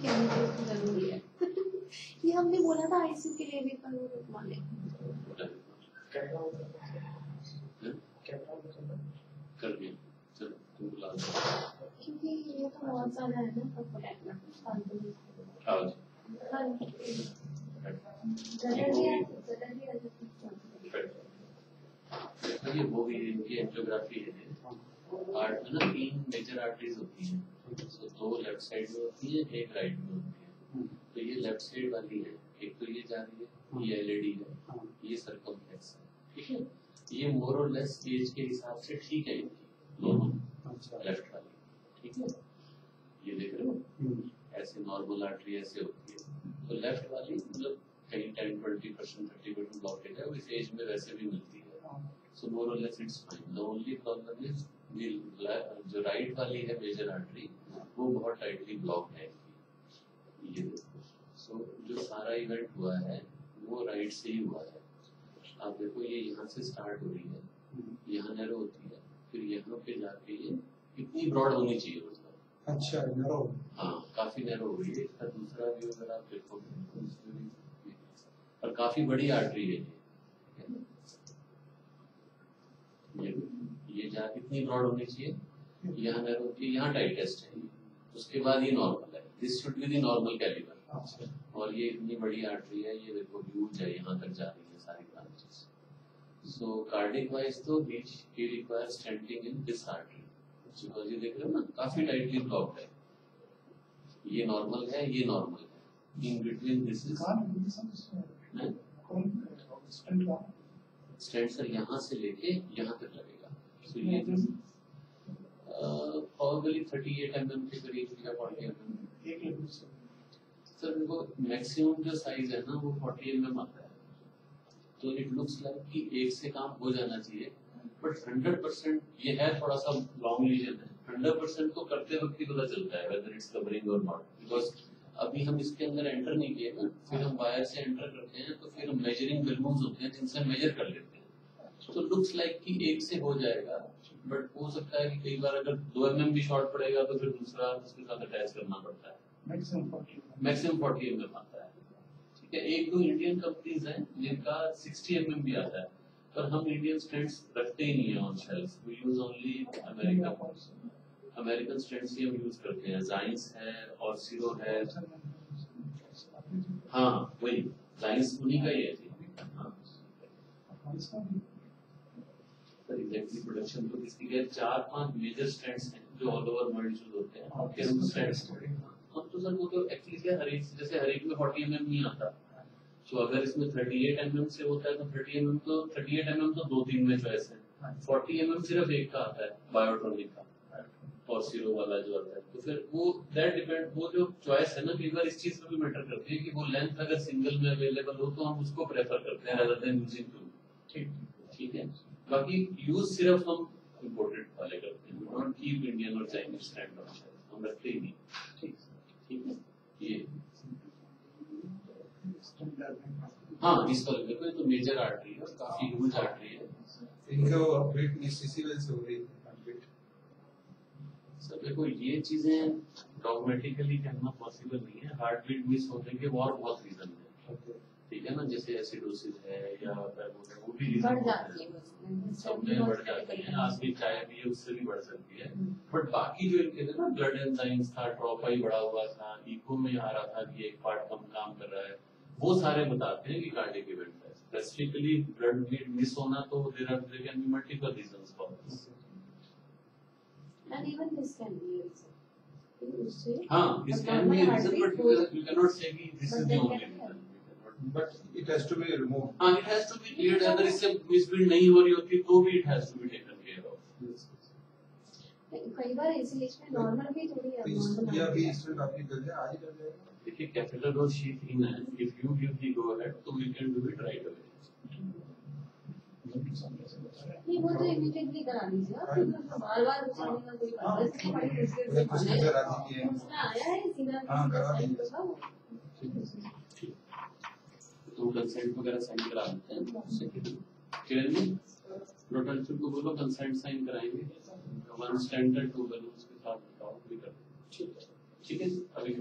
Chemical तो जरूरी है। ये हमने बोला था आईसीयू के लिए भी, पर वो लोग माने। कर दिया चलो तुम बुला दो, क्योंकि ये तो बहुत सारा है ना, तो पकड़ना फालतू में। आओ हाँ ये वो भी इनकी एंजियोग्राफी है। आर्ट में ना 3 मेजर आर्टरीज होती हैं, तो 2 लेफ्ट साइड में होती है, 1 राइट में होती है। तो ये लेफ्ट साइड वाली है, एक तो ये जा रही है, ये एलईडी है, ये सर्कमफ्लेक्स है, ठीक है। ये मोर और लेस एज के हिसाब से ठीक है इनकी दोनों, लेफ्ट वाली, ठीक है। ये देख रहे हो ऐसे नॉर्मल आर्टरी ऐसे होती है, तो लेफ्ट वाली मतलब कहीं 10-20% 30% ब्लॉकेज है, इस एज में वैसे भी मिलती है। So more or less it's fine. The only problem is जो राइट वाली है मेजर आर्टरी वो बहुत टाइटली ब्लॉक है ये देखो। सो जो सारा इवेंट हुआ है वो राइट से ही हुआ है। आप देखो ये यहाँ से स्टार्ट हो रही है, यहाँ नैरो होती है, फिर यहाँ पे जाके ये इतनी ब्रॉड होनी चाहिए मतलब। अच्छा नैरो, हाँ काफी नैरो हो रही है। इसका दूसरा व्यू अगर आप देखोगे और काफी बड़ी आर्टरी है ये जा इतनी ब्रॉड होनी चाहिए, यहाँ नैरो होती है, यहाँ टाइटेस्ट है, उसके बाद ये नॉर्मल है। This should be the normal calibre. और ये इतनी बड़ी आर्टरी है, ये देखो ह्यूज है, यहाँ तक जा रही है सारी ब्रांचेस। सो कार्डिक वाइज तो he requires stenting in this artery, because ये देख रहे हो ना काफी टाइटली ब्लॉक्ड है। ये नॉर्मल है, ये नॉर्मल है, in between this is stent sir यहाँ से लेके यहाँ तक लगेगा। तो ये probably 38 mm के करीब या 40 mm एक लेवल से। सर देखो मैक्सिमम जो साइज है ना वो 40 mm आता है, तो इट लुक्स लाइक कि एक से काम हो जाना चाहिए, बट 100% ये है थोड़ा सा लॉन्ग लीजन है। 100% तो करते वक्त ही पता चलता है whether it's covering or not, because अभी हम इसके अंदर एंटर नहीं किए ना, फिर हम वायर से एंटर करते हैं तो फिर हम मेजरिंग बिल्कुल होते हैं जिनसे मेजर कर लेते हैं, तो लुक्स लाइक कि एक से हो जाएगा, बट हो सकता है कि कई बार अगर 2 mm भी शॉर्ट पड़ेगा तो फिर दूसरा उसके साथ अटैच करना पड़ता है। मैक्सिमम 40 mm आता है, ठीक है। 1-2 इंडियन कंपनीज हैं जिनका 60 mm भी आता है, पर हम इंडियन स्टैंड्स रखते ही नहीं है on shelf, we use only American stands ही हम यूज करते हैं। जाइंस है और सीरो है, हाँ वही जाइंस उन्हीं का ही है जी। एग्जैक्टली प्रोडक्शन तो किसकी है, 4-5 मेजर स्टैंड्स हैं जो ऑल ओवर वर्ल्ड यूज होते हैं। हम तो सर वो तो एक्चुअली क्या हर एक जैसे हर एक में 40 mm नहीं आता, तो अगर इसमें 38 mm से होता है तो 38 mm तो 2-3 में चॉइस है, 40 mm सिर्फ एक का आता है बायोट्रॉनिक का और सीरो वाला जो आता है। तो फिर वो दैट डिपेंड, वो जो चॉइस है ना कई बार इस चीज पे भी मैटर करती है कि वो लेंथ अगर सिंगल में अवेलेबल हो तो हम उसको प्रेफर करते हैं rather than using two, ठीक है। बाकी यूज सिर्फ हम इंपोर्टेड वाले करते हैं, नॉट कीप इंडियन और चाइनीज स्टैंड हम रखते ही नहीं, ठीक है। ये हाँ इस पर देखो तो मेजर आर्टरी है, काफी ह्यूज आर्टरी है। इनको अपडेट सीसी वेल से हो रही है अपडेट। सर देखो ये चीजें डॉगमेटिकली कहना पॉसिबल नहीं है, हार्ट बीट मिस होने के और बहुत रीजन है, ठीक है ना, जैसे एसिडोसिस है या वो भी रीजन बढ़ जाती है, सब में बढ़ जाती है, आदमी चाय पिए उससे भी बढ़ सकती है। बट बाकी जो इनके थे ना ब्लड एंजाइम्स था, ट्रोपाई बढ़ा हुआ था, इको में आ रहा था कि एक पार्ट कम काम कर रहा है, वो सारे बताते हैं कि कार्डियक इवेंट है। स्पेसिफिकली ब्लड मिस होना तो there can be multiple reasons for this, and even this can be a reason. हाँ this can be a reason, but you cannot say कि this is the only reason. But it has to be removed. हाँ it has to be cleared, अगर इससे मिसबिल्ड नहीं हो रही होती तो भी it has to be taken care of. कई बार इसी एज में नॉर्मल भी थोड़ी नॉर्मल या भी स्टूडेंट आपकी कर जाए आज कर जाएगा। देखिए कैपिटल और शीट इन है, if you give the go ahead तो we can do it right away. नहीं वो तो इमीडिएटली करा लीजिए आप, बार-बार पूछने का कोई बात नहीं, बड़ी मुश्किल से प्रोसीजर आती है उसमें आया है सीधा। हां करा दीजिए, तो कंसेंट वगैरह साइन करा देते हैं उससे किरण जी प्रोटेंशियल को बोलो कंसेंट साइन कराएंगे, 1 स्टैंडर्ड 2 बैलून्स के साथ बताओ भी कर, ठीक है अभी